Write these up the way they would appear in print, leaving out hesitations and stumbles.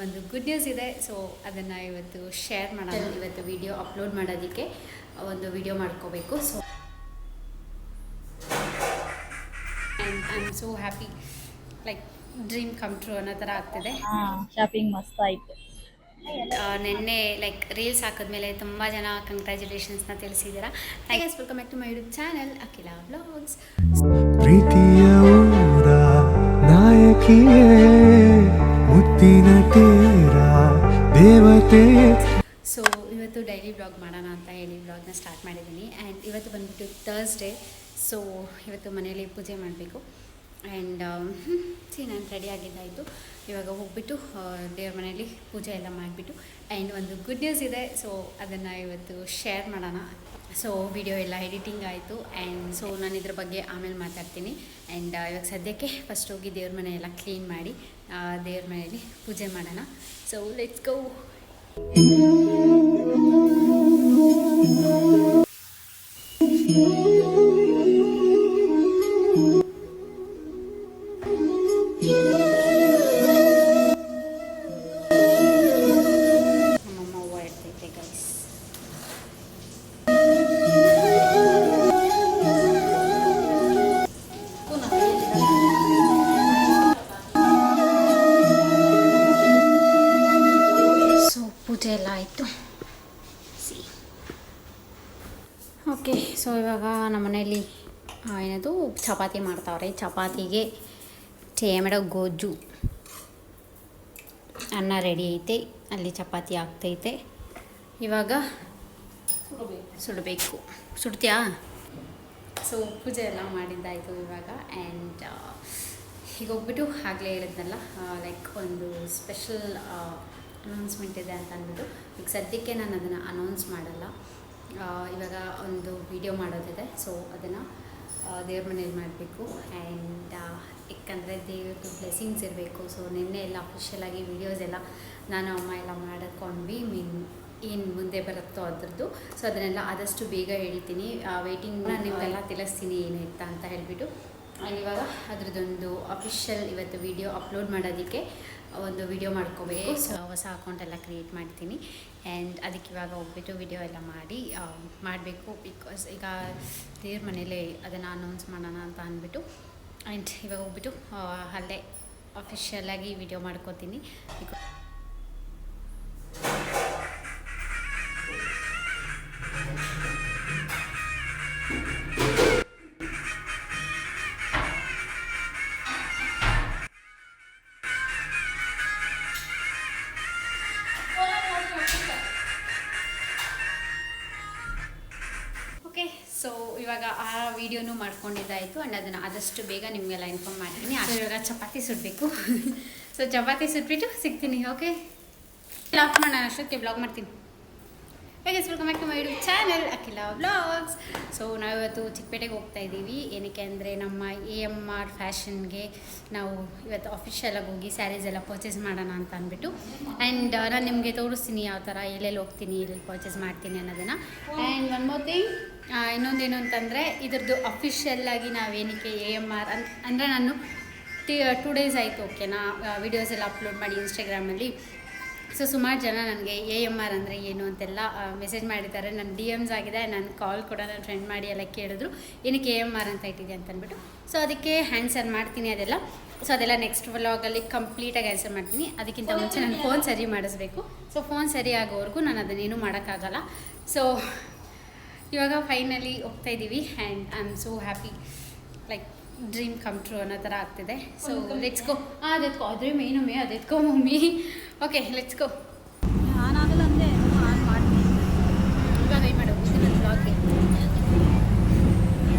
ಒಂದು good news ಇದೆ. So ಅದನ್ನು ಇವತ್ತು ಶೇರ್ ಮಾಡೋಣ. ಇವತ್ತು ವಿಡಿಯೋ ಅಪ್ಲೋಡ್ ಮಾಡೋದಕ್ಕೆ ಒಂದು ವಿಡಿಯೋ ಮಾಡ್ಕೋಬೇಕು. So and I am so happy, like dream come true ಅನ್ನೋ ಥರ ಆಗ್ತಿದೆ. ಶಾಪಿಂಗ್ ಮಸ್ತ್ ಆಯಿತು. ನಿನ್ನೆ ಲೈಕ್ ರೀಲ್ಸ್ ಹಾಕಿದ್ಮೇಲೆ ತುಂಬ ಜನ ಕಂಗ್ರ್ಯಾಚುಲೇಷನ್ಸ್ನ ತಿಳಿಸಿದ್ದೀರಾ. Thanks. Welcome back to my YouTube channel Akhila vlogs. ಪ್ರೀತಿಯ ಊರ ನಾಯಕಿಯೇ ಮುತ್ತಿನ ತೀರ ದೇವತೆ. ಸೊ ಇವತ್ತು ಡೈಲಿ ವ್ಲಾಗ್ ಮಾಡೋಣ ಅಂತ ಹೇಳಿ ವ್ಲಾಗ್ನ ಸ್ಟಾರ್ಟ್ ಮಾಡಿದ್ದೀನಿ. ಆ್ಯಂಡ್ ಇವತ್ತು ಬಂದುಬಿಟ್ಟು ಥರ್ಸ್ಡೇ. ಸೊ ಇವತ್ತು ಮನೆಯಲ್ಲಿ ಪೂಜೆ ಮಾಡಬೇಕು. ಆ್ಯಂಡ್ ನಾನು ರೆಡಿ ಆಗಿದ್ದಾಯಿತು. ಇವಾಗ ಹೋಗ್ಬಿಟ್ಟು ದೇವ್ರ ಮನೆಯಲ್ಲಿ ಪೂಜೆ ಎಲ್ಲ ಮಾಡಿಬಿಟ್ಟು ಆ್ಯಂಡ್ ಒಂದು ಗುಡ್ ನ್ಯೂಸ್ ಇದೆ. ಸೊ ಅದನ್ನು ಇವತ್ತು ಶೇರ್ ಮಾಡೋಣ. ಸೊ ವಿಡಿಯೋ ಎಲ್ಲ ಎಡಿಟಿಂಗ್ ಆಯಿತು. ಆ್ಯಂಡ್ ಸೊ ನಾನು ಇದ್ರ ಬಗ್ಗೆ ಆಮೇಲೆ ಮಾತಾಡ್ತೀನಿ. ಆ್ಯಂಡ್ ಇವಾಗ ಸದ್ಯಕ್ಕೆ ಫಸ್ಟ್ ಹೋಗಿ ದೇವ್ರ ಮನೆ ಎಲ್ಲ ಕ್ಲೀನ್ ಮಾಡಿ ದೇವ್ರ ಮನೆಯಲ್ಲಿ ಪೂಜೆ ಮಾಡೋಣ. ಸೊ ಲೆಟ್ಸ್ ಗೋ. ನಮ್ಮಮ್ಮ ಹೂವು ಇಡ್ತೈತೆ ಗೈಸ್. ಸೊ ಪೂಜೆ ಎಲ್ಲ ಆಯಿತು. ಓಕೆ. ಸೊ ಇವಾಗ ನಮ್ಮ ಮನೆಯಲ್ಲಿ ಏನದು ಚಪಾತಿ ಮಾಡ್ತಾವ್ರೆ. ಚಪಾತಿಗೆ ಟೊಮೆಟೊ ಗೊಜ್ಜು, ಅನ್ನ ರೆಡಿ ಐತೆ, ಅಲ್ಲಿ ಚಪಾತಿ ಆಗ್ತೈತೆ. ಇವಾಗ ಸುಡಬೇಕು. ಸುಡ್ತೀಯಾ? ಸೊ ಪೂಜೆ ಎಲ್ಲ ಮಾಡಿದ್ದಾಯಿತು ಇವಾಗ. ಆ್ಯಂಡ್ ಈಗ ಹೋಗ್ಬಿಟ್ಟು ಆಗಲೇ ಹೇಳಿದ್ನಲ್ಲ, ಲೈಕ್ ಒಂದು ಸ್ಪೆಷಲ್ ಅನೌನ್ಸ್ಮೆಂಟ್ ಇದೆ ಅಂತ ಅಂದ್ಬಿಟ್ಟು ಈಗ ಸದ್ಯಕ್ಕೆ ನಾನು ಅದನ್ನು ಅನೌನ್ಸ್ ಮಾಡಲ್ಲ. ಇವಾಗ ಒಂದು ವಿಡಿಯೋ ಮಾಡೋದಿದೆ. ಸೊ ಅದನ್ನು ದೇವ್ರ ಮನೇಲಿ ಮಾಡಬೇಕು. ಆ್ಯಂಡ್ ಯಾಕಂದರೆ ದೇವ್ರದ್ದು ಬ್ಲೆಸ್ಸಿಂಗ್ಸ್ ಇರಬೇಕು. ಸೊ ನಿನ್ನೆ ಎಲ್ಲ ಅಫಿಷಿಯಲಾಗಿ ವೀಡಿಯೋಸ್ ಎಲ್ಲ ನಾನು ಅಮ್ಮ ಎಲ್ಲ ಮಾಡ್ಕೊಂಡ್ವಿ. ಏನು ಮುಂದೆ ಬರುತ್ತೋ ಅದ್ರದ್ದು. ಸೊ ಅದನ್ನೆಲ್ಲ ಆದಷ್ಟು ಬೇಗ ಹೇಳ್ತೀನಿ. ವೇಟಿಂಗ್ನ ನಿಮಗೆಲ್ಲ ತಿಳಿಸ್ತೀನಿ ಏನಿತ್ತ ಅಂತ ಹೇಳಿಬಿಟ್ಟು. ಆ್ಯಂಡ್ ಇವಾಗ ಅದ್ರದ್ದೊಂದು ಅಫಿಷಿಯಲ್ ಇವತ್ತು ವಿಡಿಯೋ ಅಪ್ಲೋಡ್ ಮಾಡೋದಕ್ಕೆ ಒಂದು ವಿಡಿಯೋ ಮಾಡ್ಕೋಬೇಕು. ಸೊ ಹೊಸ ಅಕೌಂಟೆಲ್ಲ ಕ್ರಿಯೇಟ್ ಮಾಡ್ತೀನಿ. ಆ್ಯಂಡ್ ಅದಕ್ಕೆ ಇವಾಗ ಹೋಗ್ಬಿಟ್ಟು ವಿಡಿಯೋ ಎಲ್ಲ ಮಾಡಬೇಕು. ಬಿಕಾಸ್ ಈಗ ದೇವ್ರ ಮನೇಲಿ ಅದನ್ನು ಅನೌನ್ಸ್ ಮಾಡೋಣ ಅಂತ ಅಂದ್ಬಿಟ್ಟು. ಆ್ಯಂಡ್ ಇವಾಗ ಹೋಗ್ಬಿಟ್ಟು ಅಲ್ಲೇ ಅಫಿಷಿಯಲಾಗಿ ವಿಡಿಯೋ ಮಾಡ್ಕೋತೀನಿ. ಓಕೆ. ಸೊ ಇವಾಗ ಆ ವಿಡಿಯೋನೂ ಮಾಡ್ಕೊಂಡಿದ್ದಾಯಿತು. ಆ್ಯಂಡ್ ಅದನ್ನು ಆದಷ್ಟು ಬೇಗ ನಿಮಗೆಲ್ಲ ಇನ್ಫಾರ್ಮ್ ಮಾಡ್ತೀನಿ. ಆದರೆ ಇವಾಗ ಚಪಾತಿ ಸುಡಬೇಕು. ಸೊ ಚಪಾತಿ ಸುಟ್ಬಿಟ್ಟು ಸಿಗ್ತೀನಿ. ಓಕೆ. ಬ್ಲಾಗ್ ಮಾಡೋಣ, ಅಷ್ಟೊತ್ತಿಗೆ ಬ್ಲಾಗ್ ಮಾಡ್ತೀನಿ. ಹೇಗೆ welcome back to my YouTube channel Akhila vlogs. So ನಾವಿವತ್ತು ಚಿಕ್ಕಪೇಟೆಗೆ ಹೋಗ್ತಾ ಇದ್ದೀವಿ. ಏನಕ್ಕೆ ಅಂದರೆ ನಮ್ಮ AMR ಫ್ಯಾಷನ್ಗೆ ನಾವು ಇವತ್ತು ಅಫಿಷಿಯಲಾಗಿ ಹೋಗಿ ಸ್ಯಾರೀಸ್ ಎಲ್ಲ ಪರ್ಚೇಸ್ ಮಾಡೋಣ ಅಂತ ಅಂದ್ಬಿಟ್ಟು. ಆ್ಯಂಡ್ ನಾನು ನಿಮಗೆ ತೋರಿಸ್ತೀನಿ ಯಾವ ಥರ ಎಲ್ಲೆಲ್ಲಿ ಹೋಗ್ತೀನಿ, ಎಲ್ಲೆಲ್ಲಿ ಪರ್ಚೇಸ್ ಮಾಡ್ತೀನಿ ಅನ್ನೋದನ್ನು. ಆ್ಯಂಡ್ ಒನ್ ಮೋರ್ ಥಿಂಗ್, ಇನ್ನೊಂದೇನು ಅಂತಂದರೆ ಇದ್ರದ್ದು ಅಫಿಷಿಯಲ್ಲಾಗಿ ನಾವೇನಕ್ಕೆ AMR ಅಂದರೆ ನಾನು 2 days ಆಯಿತು ಓಕೆನಾ ವೀಡಿಯೋಸ್ ಎಲ್ಲ ಅಪ್ಲೋಡ್ ಮಾಡಿ ಇನ್ಸ್ಟಾಗ್ರಾಮಲ್ಲಿ. ಸೊ ಸುಮಾರು ಜನ ನನಗೆ AMR ಅಂದರೆ ಏನು ಅಂತೆಲ್ಲ ಮೆಸೇಜ್ ಮಾಡಿದ್ದಾರೆ. ನನ್ನ DMs ಆಗಿದೆ. ನಾನು ಕಾಲ್ ಕೂಡ ನನ್ನ ಫ್ರೆಂಡ್ ಮಾಡಿ ಎಲ್ಲ ಕೇಳಿದ್ರು ಏನಕ್ಕೆ AMR ಅಂತ ಇಟ್ಟಿದೆ ಅಂತ ಅಂದ್ಬಿಟ್ಟು. ಸೊ ಅದಕ್ಕೆ ಆನ್ಸರ್ ಮಾಡ್ತೀನಿ ಅದೆಲ್ಲ. ಸೊ ಅದೆಲ್ಲ ನೆಕ್ಸ್ಟ್ ವ್ಲಾಗಲ್ಲಿ ಕಂಪ್ಲೀಟಾಗಿ ಆನ್ಸರ್ ಮಾಡ್ತೀನಿ. ಅದಕ್ಕಿಂತ ಮುಂಚೆ ನನ್ನ ಫೋನ್ ಸರಿ ಮಾಡಿಸ್ಬೇಕು. ಸೊ ಫೋನ್ ಸರಿ ಆಗೋವರೆಗೂ ನಾನು ಅದನ್ನೇನು ಮಾಡೋಕ್ಕಾಗಲ್ಲ. ಸೊ ಇವಾಗ ಫೈನಲಿ ಹೋಗ್ತಾ ಇದ್ದೀವಿ. And I am so happy, like dream come true ಅನ್ನೋ ಥರ ಆಗ್ತಿದೆ. So let's go. ಅದೆತ್ಕೋ, ಅದ್ರ ಮೇನೊಮ್ಮೆ ಅದೆತ್ಕೋ ಮಮ್ಮಿ. Okay let's go. ನಾನಾಗಲ್ಲ ಅಂದೆ ಆನ್ ಮಾಡ್ತೀನಿ. ಇವಾಗ ಏನು ಮಾಡೋದು ನನ್ನ ಬ್ಲಾಗ್ಗೆ.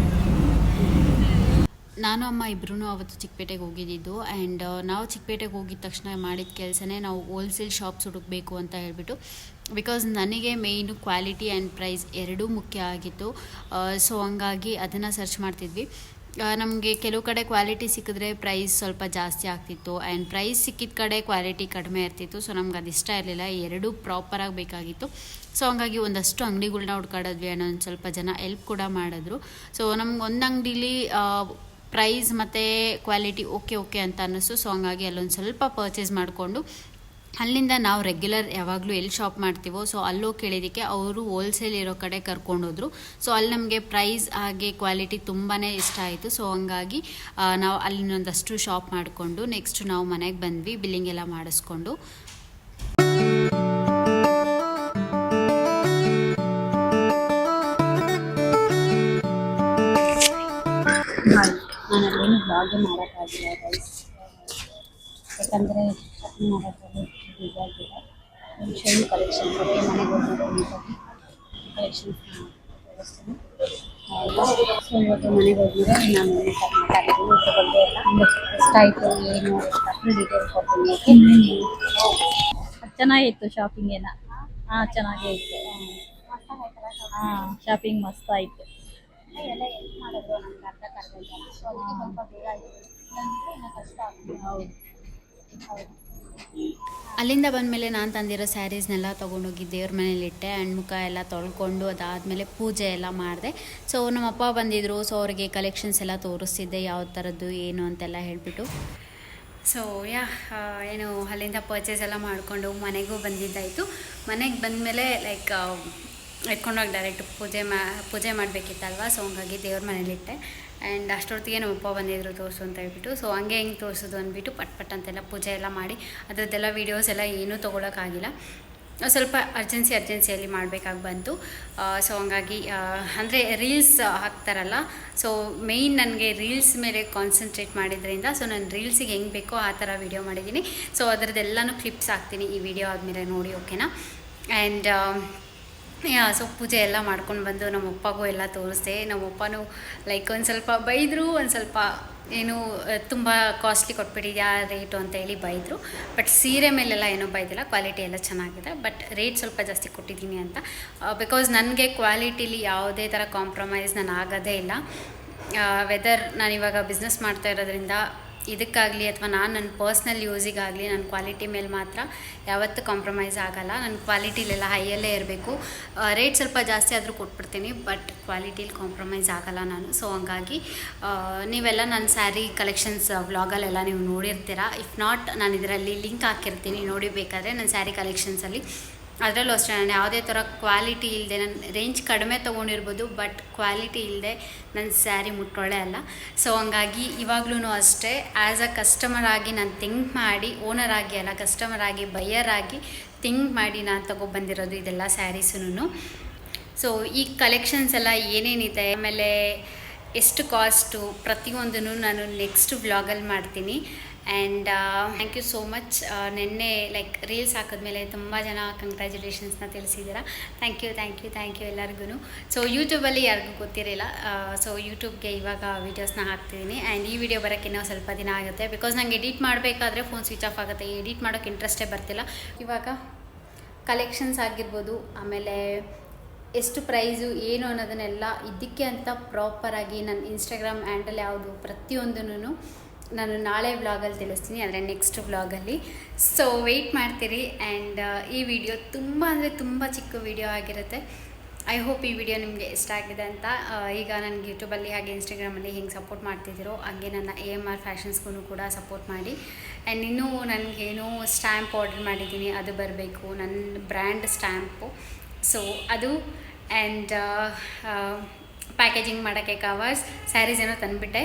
ನಾನು ಅಮ್ಮ ಇಬ್ಬರೂ ಅವತ್ತು ಚಿಕ್ಕಪೇಟೆಗೆ ಹೋಗಿದ್ದು. ಆ್ಯಂಡ್ ನಾವು ಚಿಕ್ಕಪೇಟೆಗೆ ಹೋಗಿದ ತಕ್ಷಣ ಮಾಡಿದ ಕೆಲಸನೇ ನಾವು ಹೋಲ್ಸೇಲ್ ಶಾಪ್ಸ್ ಹುಡುಕಬೇಕು ಅಂತ ಹೇಳ್ಬಿಟ್ಟು. ಬಿಕಾಸ್ ನನಗೆ ಮೇಯ್ನು ಕ್ವಾಲಿಟಿ ಆ್ಯಂಡ್ ಪ್ರೈಸ್ ಎರಡೂ ಮುಖ್ಯ ಆಗಿತ್ತು. ಸೊ ಹಂಗಾಗಿ ಅದನ್ನು ಸರ್ಚ್ ಮಾಡ್ತಿದ್ವಿ. ನಮಗೆ ಕೆಲವು ಕಡೆ ಕ್ವಾಲಿಟಿ ಸಿಕ್ಕಿದ್ರೆ ಪ್ರೈಸ್ ಸ್ವಲ್ಪ ಜಾಸ್ತಿ ಆಗ್ತಿತ್ತು. ಆ್ಯಂಡ್ ಪ್ರೈಸ್ ಸಿಕ್ಕಿದ ಕಡೆ ಕ್ವಾಲಿಟಿ ಕಡಿಮೆ ಇರ್ತಿತ್ತು. ಸೊ ನಮ್ಗೆ ಅದು ಇಷ್ಟ ಇರಲಿಲ್ಲ. ಎರಡೂ ಪ್ರಾಪರಾಗಿ ಬೇಕಾಗಿತ್ತು. ಸೊ ಹಂಗಾಗಿ ಒಂದಷ್ಟು ಅಂಗಡಿಗಳ್ನ ಹುಡ್ಕಾಡಿದ್ವಿ. ಆ್ಯಂಡ್ ಒಂದು ಸ್ವಲ್ಪ ಜನ ಹೆಲ್ಪ್ ಕೂಡ ಮಾಡಿದ್ರು. ಸೊ ನಮ್ಗೆ ಒಂದು ಅಂಗಡೀಲಿ ಪ್ರೈಸ್ ಮತ್ತು ಕ್ವಾಲಿಟಿ ಓಕೆ ಅಂತ ಅನ್ನಿಸ್ತು. ಸೊ ಹಂಗಾಗಿ ಅಲ್ಲೊಂದು ಸ್ವಲ್ಪ ಪರ್ಚೇಸ್ ಮಾಡಿಕೊಂಡು ಅಲ್ಲಿಂದ ನಾವು ರೆಗ್ಯುಲರ್ ಯಾವಾಗಲೂ ಎಲ್ಲಿ ಶಾಪ್ ಮಾಡ್ತೀವೋ ಸೊ ಅಲ್ಲೋಗಿ ಕೇಳಿದ್ದಕ್ಕೆ ಅವರು ಹೋಲ್ಸೇಲ್ ಇರೋ ಕಡೆ ಕರ್ಕೊಂಡೋದ್ರು. ಸೊ ಅಲ್ಲಿ ನಮಗೆ ಪ್ರೈಸ್ ಹಾಗೆ ಕ್ವಾಲಿಟಿ ತುಂಬಾ ಇಷ್ಟ ಆಯಿತು. ಸೊ ಹಂಗಾಗಿ ನಾವು ಅಲ್ಲಿನೊಂದಷ್ಟು ಶಾಪ್ ಮಾಡಿಕೊಂಡು ನೆಕ್ಸ್ಟ್ ನಾವು ಮನೆಗೆ ಬಂದ್ವಿ ಬಿಲ್ಲಿಂಗ್ ಎಲ್ಲ ಮಾಡಿಸ್ಕೊಂಡು. ನಾನು ಅಲ್ಲೇನು ಬ್ಲಾಗ್ ಮಾಡೋಕ್ಕಾಗಿಲ್ಲ ಗೈಸ್, ಯಾಕಂದರೆ ಶಾಪಿಂಗ್ ಮಾಡೋದ್ರಲ್ಲಿ ಬ್ಯುಸಿ ಆಗಿದೆ. ಶೈನ್ ಕಲೆಕ್ಷನ್ಸ್ ಮನೆಗೆ ಹೋಗಿ ಕಲೆಕ್ಷನ್ಸ್ ತೋರಿಸ್ತೀನಿ. ಸೊ ಇವತ್ತು ಮನೆಗೆ ಹೋಗಿದ್ರೆ ನಾನು ಮಾತಾಡ್ತೀನಿ ಇದ್ರ ಬಗ್ಗೆ ಎಲ್ಲ ಎಷ್ಟಾಯಿತು ಏನು ಫುಲ್ ಡೀಟೇಲ್ಸ್ ಕೊಡ್ತೀನಿ. ಚೆನ್ನಾಗಿತ್ತು ಶಾಪಿಂಗ್ ಎಲ್ಲ. ಚೆನ್ನಾಗೇ ಇತ್ತು. ಶಾಪಿಂಗ್ ಮಸ್ತ್ ಆಯಿತು. ಎಲ್ಲ ಹೆಲ್ಪ್ ಮಾಡಿದ್ರು ನಮ್ಗೆ ಅರ್ಧ ಜನ. ಸೊ ಅದಕ್ಕೆ ಸ್ವಲ್ಪ ಬೇಗ ಆಯಿತು, ಇಲ್ಲಾಂದರೆ ಇನ್ನೂ ಕಷ್ಟ ಆಗ್ತದೆ. ಹೌದು. ಅಲ್ಲಿಂದ ಬಂದಮೇಲೆ ನಾನು ತಂದಿರೋ ಸ್ಯಾರೀಸ್ನೆಲ್ಲ ತೊಗೊಂಡೋಗಿ ದೇವ್ರ ಮನೇಲಿಟ್ಟೆ ಆ್ಯಂಡ್ ಮುಖ ಎಲ್ಲ ತೊಳ್ಕೊಂಡು ಅದಾದಮೇಲೆ ಪೂಜೆ ಎಲ್ಲ ಮಾಡಿದೆ. ಸೊ ನಮ್ಮಪ್ಪ ಬಂದಿದ್ದರು. ಸೊ ಅವ್ರಿಗೆ ಕಲೆಕ್ಷನ್ಸ್ ಎಲ್ಲ ತೋರಿಸ್ತಿದ್ದೆ ಯಾವ ಥರದ್ದು ಏನು ಅಂತೆಲ್ಲ ಹೇಳಿಬಿಟ್ಟು. ಸೊ ಏನು ಅಲ್ಲಿಂದ ಪರ್ಚೇಸ್ ಎಲ್ಲ ಮಾಡಿಕೊಂಡು ಮನೆಗೂ ಬಂದಿದ್ದಾಯಿತು. ಮನೆಗೆ ಬಂದಮೇಲೆ ಲೈಕ್ ಎತ್ಕೊಂಡೋಗಿ ಡೈರೆಕ್ಟ್ ಪೂಜೆ ಮಾಡಬೇಕಿತ್ತಲ್ವ. ಸೊ ಹಂಗಾಗಿ ದೇವ್ರ ಮನೇಲಿಟ್ಟೆ ಆ್ಯಂಡ್ ಅಷ್ಟೊತ್ತಿಗೆ ನಮ್ಮಪ್ಪ ಬಂದಿದ್ರು ತೋರಿಸು ಅಂತ ಹೇಳ್ಬಿಟ್ಟು. ಸೊ ಹಂಗೆ ಹೆಂಗೆ ತೋರಿಸೋದು ಅಂದ್ಬಿಟ್ಟು ಪಟ್ ಅಂತೆಲ್ಲ ಪೂಜೆ ಎಲ್ಲ ಮಾಡಿ ಅದರದ್ದೆಲ್ಲ ವೀಡಿಯೋಸ್ ಎಲ್ಲ ಏನೂ ತೊಗೊಳಕ್ಕಾಗಿಲ್ಲ. ಸ್ವಲ್ಪ ಅರ್ಜೆನ್ಸಿಯಲ್ಲಿ ಮಾಡಬೇಕಾಗಿ ಬಂತು. ಸೊ ಹಂಗಾಗಿ ಅಂದರೆ ರೀಲ್ಸ್ ಹಾಕ್ತಾರಲ್ಲ, ಸೊ ಮೇಯ್ನ್ ನನಗೆ ರೀಲ್ಸ್ ಮೇಲೆ ಕಾನ್ಸಂಟ್ರೇಟ್ ಮಾಡಿದ್ರಿಂದ ಸೊ ನಾನು ರೀಲ್ಸಿಗೆ ಹೆಂಗೆ ಬೇಕೋ ಆ ಥರ ವೀಡಿಯೋ ಮಾಡಿದ್ದೀನಿ. ಸೊ ಅದರದ್ದೆಲ್ಲನೂ ಕ್ಲಿಪ್ಸ್ ಹಾಕ್ತೀನಿ ಈ ವಿಡಿಯೋ ಆದಮೇಲೆ ನೋಡಿ, ಓಕೆನಾ. ಆ್ಯಂಡ್ ಸೊ ಪೂಜೆ ಎಲ್ಲ ಮಾಡ್ಕೊಂಡು ಬಂದು ನಮ್ಮಪ್ಪಗೂ ಎಲ್ಲ ತೋರಿಸ್ದೆ. ನಮ್ಮಪ್ಪನೂ ಲೈಕ್ ಒಂದು ಸ್ವಲ್ಪ ಬೈದರು, ಒಂದು ಸ್ವಲ್ಪ ಏನು ತುಂಬ ಕಾಸ್ಟ್ಲಿ ಕೊಟ್ಬಿಟ್ಟಿದ್ಯಾ ರೇಟು ಅಂತೇಳಿ ಬೈದರು. ಬಟ್ ಸೀರೆ ಮೇಲೆಲ್ಲ ಏನೂ ಬೈದಿಲ್ಲ, ಕ್ವಾಲಿಟಿ ಎಲ್ಲ ಚೆನ್ನಾಗಿದೆ. ಬಟ್ ರೇಟ್ ಸ್ವಲ್ಪ ಜಾಸ್ತಿ ಕೊಟ್ಟಿದ್ದೀನಿ ಅಂತ. ಬಿಕಾಸ್ ನನಗೆ ಕ್ವಾಲಿಟಿಲಿ ಯಾವುದೇ ಥರ ಕಾಂಪ್ರಮೈಸ್ ನಾನು ಆಗೋದೇ ಇಲ್ಲ. ವೆದರ್ ನಾನಿವಾಗ ಬಿಸ್ನೆಸ್ ಮಾಡ್ತಾ ಇರೋದ್ರಿಂದ ಇದಕ್ಕಾಗಲಿ ಅಥವಾ ನಾನು ನನ್ನ ಪರ್ಸ್ನಲ್ ಯೂಸಿಗಾಗಲಿ ನನ್ನ ಕ್ವಾಲಿಟಿ ಮೇಲೆ ಮಾತ್ರ ಯಾವತ್ತೂ ಕಾಂಪ್ರಮೈಸ್ ಆಗೋಲ್ಲ. ನನ್ನ ಕ್ವಾಲಿಟಿಲೆಲ್ಲ ಹೈಯಲ್ಲೇ ಇರಬೇಕು. ರೇಟ್ ಸ್ವಲ್ಪ ಜಾಸ್ತಿ ಆದರೂ ಕೊಟ್ಬಿಡ್ತೀನಿ, ಬಟ್ ಕ್ವಾಲಿಟೀಲಿ ಕಾಂಪ್ರಮೈಸ್ ಆಗೋಲ್ಲ ನಾನು. ಸೊ ಹಂಗಾಗಿ ನೀವೆಲ್ಲ ನನ್ನ ಸ್ಯಾರಿ ಕಲೆಕ್ಷನ್ಸ್ ವ್ಲಾಗಲ್ಲೆಲ್ಲ ನೀವು ನೋಡಿರ್ತೀರ. ಇಫ್ ನಾಟ್ ನಾನು ಇದರಲ್ಲಿ ಲಿಂಕ್ ಹಾಕಿರ್ತೀನಿ, ನೋಡಿ ಬೇಕಾದರೆ ನನ್ನ ಸ್ಯಾರಿ ಕಲೆಕ್ಷನ್ಸಲ್ಲಿ. ಅದರಲ್ಲೂ ಅಷ್ಟೇ ನಾನು ಯಾವುದೇ ಥರ ಕ್ವಾಲಿಟಿ ಇಲ್ಲದೆ, ನನ್ನ ರೇಂಜ್ ಕಡಿಮೆ ತೊಗೊಂಡಿರ್ಬೋದು, ಬಟ್ ಕ್ವಾಲಿಟಿ ಇಲ್ಲದೆ ನನ್ನ ಸ್ಯಾರಿ ಮುಟ್ಟೊಳ್ಳೆ ಅಲ್ಲ. ಸೊ ಹಂಗಾಗಿ ಇವಾಗ್ಲೂ ಅಷ್ಟೇ ಆ್ಯಸ್ ಅ ಕಸ್ಟಮರ್ ಆಗಿ ನಾನು ಥಿಂಕ್ ಮಾಡಿ, ಓನರ್ ಆಗಿ ಅಲ್ಲ ಕಸ್ಟಮರ್ ಆಗಿ ಬಯ್ಯರ್ ಆಗಿ ಥಿಂಕ್ ಮಾಡಿ ನಾನು ತೊಗೊಬಂದಿರೋದು ಇದೆಲ್ಲ ಸ್ಯಾರೀಸೂ. ಸೊ ಈ ಕಲೆಕ್ಷನ್ಸ್ ಎಲ್ಲ ಏನೇನಿದೆ ಆಮೇಲೆ ಎಷ್ಟು ಕಾಸ್ಟು ಪ್ರತಿಯೊಂದನ್ನು ನಾನು ನೆಕ್ಸ್ಟ್ ವ್ಲಾಗಲ್ಲಿ ಮಾಡ್ತೀನಿ. And thank you so much. ನಿನ್ನೆ ಲೈಕ್ ರೀಲ್ಸ್ ಹಾಕಿದ್ಮೇಲೆ ತುಂಬ ಜನ ಕಂಗ್ರ್ಯಾಚುಲೇಷನ್ಸ್ನ ತಿಳಿಸಿದ್ದೀರಾ. ಥ್ಯಾಂಕ್ ಯು ಎಲ್ಲರಿಗೂ. ಸೊ ಯೂಟ್ಯೂಬಲ್ಲಿ ಯಾರಿಗೂ ಗೊತ್ತಿರಲಿಲ್ಲ, ಸೊ ಯೂಟ್ಯೂಬ್ಗೆ ಇವಾಗ ವೀಡಿಯೋಸ್ನ ಹಾಕ್ತಿದ್ದೀನಿ. ಆ್ಯಂಡ್ ಈ ವಿಡಿಯೋ ಬರೋಕ್ಕೆ ಇನ್ನೂ ಸ್ವಲ್ಪ ದಿನ ಆಗುತ್ತೆ, ಬಿಕಾಸ್ ನಂಗೆ ಎಡಿಟ್ ಮಾಡಬೇಕಾದ್ರೆ ಫೋನ್ ಸ್ವಿಚ್ ಆಫ್ ಆಗುತ್ತೆ, ಎಡಿಟ್ ಮಾಡೋಕ್ಕೆ ಇಂಟ್ರೆಸ್ಟೇ ಬರ್ತಿಲ್ಲ. ಇವಾಗ ಕಲೆಕ್ಷನ್ಸ್ ಆಗಿರ್ಬೋದು, ಆಮೇಲೆ ಎಷ್ಟು ಪ್ರೈಸು ಏನು ಅನ್ನೋದನ್ನೆಲ್ಲ ಇದಕ್ಕೆ ಅಂತ ಪ್ರಾಪರಾಗಿ ನನ್ನ ಇನ್ಸ್ಟಾಗ್ರಾಮ್ ಹ್ಯಾಂಡಲ್ ಯಾವುದು ಪ್ರತಿಯೊಂದೂ ನಾನು ನಾಳೆ ವ್ಲಾಗಲ್ಲಿ ತಿಳಿಸ್ತೀನಿ, ಅಂದರೆ ನೆಕ್ಸ್ಟ್ ವ್ಲಾಗಲ್ಲಿ. ಸೊ ವೆಯ್ಟ್ ಮಾಡ್ತೀರಿ. ಆ್ಯಂಡ್ ಈ ವಿಡಿಯೋ ತುಂಬ ಚಿಕ್ಕ ವಿಡಿಯೋ ಆಗಿರುತ್ತೆ. ಐ ಹೋಪ್ ಈ ವಿಡಿಯೋ ನಿಮಗೆ ಇಷ್ಟ ಆಗಿದೆ ಅಂತ. ಈಗ ನನಗೆ ಯೂಟ್ಯೂಬಲ್ಲಿ ಹಾಗೆ ಇನ್ಸ್ಟಾಗ್ರಾಮಲ್ಲಿ ಹೆಂಗೆ ಸಪೋರ್ಟ್ ಮಾಡ್ತಿದ್ದೀರೋ ಹಾಗೆ ನನ್ನ AMR ಫ್ಯಾಷನ್ಸ್ಗೂ ಕೂಡ ಸಪೋರ್ಟ್ ಮಾಡಿ. ಆ್ಯಂಡ್ ಇನ್ನೂ ನನಗೇನೋ ಸ್ಟ್ಯಾಂಪ್ ಆರ್ಡರ್ ಮಾಡಿದ್ದೀನಿ, ಅದು ಬರಬೇಕು, ನನ್ನ ಬ್ರ್ಯಾಂಡ್ ಸ್ಟ್ಯಾಂಪು. ಸೊ ಅದು ಆ್ಯಂಡ್ ಪ್ಯಾಕೇಜಿಂಗ್ ಮಾಡೋಕ್ಕೆ ಕವರ್ಸ್, ಸ್ಯಾರೀಸ್ ಏನೋ ತಂದುಬಿಟ್ಟೆ.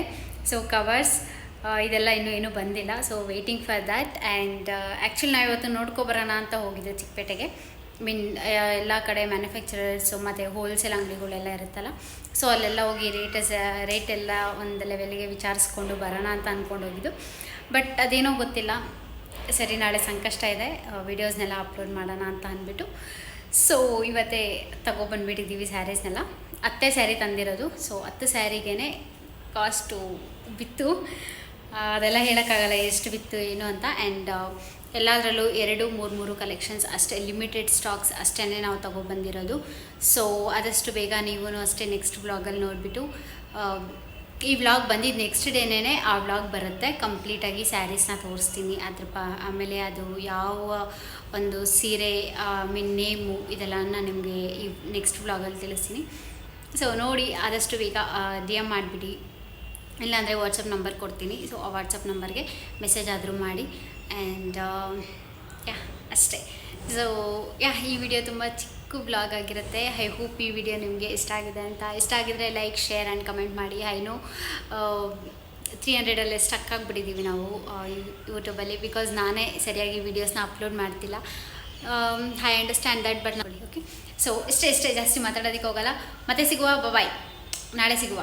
ಸೊ ಕವರ್ಸ್ ಇದೆಲ್ಲ ಇನ್ನೂ ಬಂದಿಲ್ಲ. So waiting for that. And actually ನಾವು ಇವತ್ತು ನೋಡ್ಕೊಬರೋಣ ಅಂತ ಹೋಗಿದ್ದೆ ಚಿಕ್ಕಪೇಟೆಗೆ. ಎಲ್ಲ ಕಡೆ ಮ್ಯಾನುಫ್ಯಾಕ್ಚರರ್ಸು ಮತ್ತು ಹೋಲ್ಸೇಲ್ ಅಂಗಡಿಗಳೆಲ್ಲ ಇರುತ್ತಲ್ಲ, ಸೊ ಅಲ್ಲೆಲ್ಲ ಹೋಗಿ ರೇಟ್ ಎಲ್ಲ ಒಂದು ಲೆವೆಲ್ಗೆ ವಿಚಾರಿಸ್ಕೊಂಡು ಬರೋಣ ಅಂತ ಅಂದ್ಕೊಂಡು ಹೋಗಿದ್ದು. ಬಟ್ ಅದೇನೋ ಗೊತ್ತಿಲ್ಲ, ಸರಿ ನಾಳೆ ಸಂಕಷ್ಟ ಇದೆ, ವೀಡಿಯೋಸ್ನೆಲ್ಲ ಅಪ್ಲೋಡ್ ಮಾಡೋಣ ಅಂತ ಅಂದ್ಬಿಟ್ಟು ಸೊ ಇವತ್ತೇ ತೊಗೊಬಂದ್ಬಿಟ್ಟಿದ್ದೀವಿ ಸ್ಯಾರೀಸ್ನೆಲ್ಲ. 10 ಸ್ಯಾರಿ ತಂದಿರೋದು. ಸೊ 10 ಸ್ಯಾರಿಗೇ ಕಾಸ್ಟು ಬಿತ್ತು, ಅದೆಲ್ಲ ಹೇಳೋಕ್ಕಾಗಲ್ಲ ಎಷ್ಟು ಬಿತ್ತು ಏನು ಅಂತ. ಆ್ಯಂಡ್ ಎಲ್ಲದರಲ್ಲೂ 2-3 ಕಲೆಕ್ಷನ್ಸ್ ಅಷ್ಟೇ, ಲಿಮಿಟೆಡ್ ಸ್ಟಾಕ್ಸ್ ಅಷ್ಟೇ ನಾವು ತೊಗೊಬಂದಿರೋದು. ಸೊ ಆದಷ್ಟು ಬೇಗ ನೀವು ಅಷ್ಟೇ ನೆಕ್ಸ್ಟ್ ವ್ಲಾಗಲ್ಲಿ ನೋಡಿಬಿಟ್ಟು, ಈ ವ್ಲಾಗ್ ಬಂದಿದ್ದು ನೆಕ್ಸ್ಟ್ ಡೇನೇ ಆ ವ್ಲಾಗ್ ಬರುತ್ತೆ, ಕಂಪ್ಲೀಟಾಗಿ ಸ್ಯಾರೀಸ್ನ ತೋರಿಸ್ತೀನಿ. ಆಮೇಲೆ ಅದು ಯಾವ ಒಂದು ಸೀರೆ ನೇಮು ಇದೆಲ್ಲ ನಿಮಗೆ ಈ ನೆಕ್ಸ್ಟ್ ವ್ಲಾಗಲ್ಲಿ ತಿಳಿಸ್ತೀನಿ. ಸೊ ನೋಡಿ ಆದಷ್ಟು ಬೇಗ DM ಮಾಡಿಬಿಡಿ, ಇಲ್ಲಾಂದರೆ ವಾಟ್ಸಪ್ ನಂಬರ್ ಕೊಡ್ತೀನಿ. ಸೊ ಆ ವಾಟ್ಸಪ್ ನಂಬರ್ಗೆ ಮೆಸೇಜ್ ಆದರೂ ಮಾಡಿ. ಆ್ಯಂಡ್ ಅಷ್ಟೇ. ಸೊ ಈ ವಿಡಿಯೋ ತುಂಬ ಚಿಕ್ಕ ಬ್ಲಾಗ್ ಆಗಿರುತ್ತೆ. ಐ ಹೋಪ್ ಈ ವಿಡಿಯೋ ನಿಮಗೆ ಇಷ್ಟ ಆಗಿದೆ ಅಂತ. ಇಷ್ಟ ಆಗಿದ್ರೆ ಲೈಕ್, ಶೇರ್ ಆ್ಯಂಡ್ ಕಮೆಂಟ್ ಮಾಡಿ. ಐ ನೋ 300 ಸ್ಟಕ್ ಆಗಿಬಿಟ್ಟಿದ್ದೀವಿ ನಾವು ಯೂಟ್ಯೂಬಲ್ಲಿ, ಬಿಕಾಸ್ ನಾನೇ ಸರಿಯಾಗಿ ವೀಡಿಯೋಸ್ನ ಅಪ್ಲೋಡ್ ಮಾಡ್ತಿಲ್ಲ. ಐ ಅಂಡರ್ಸ್ಟ್ಯಾಂಡ್ ದ್ಯಾಟ್, ಬಟ್ ನೋಡಿ. ಓಕೆ, ಸೊ ಇಷ್ಟೇ ಜಾಸ್ತಿ ಮಾತಾಡೋದಕ್ಕೆ ಹೋಗಲ್ಲ. ಮತ್ತೆ ಸಿಗುವ, ಬಾಯ್, ನಾಳೆ ಸಿಗುವ.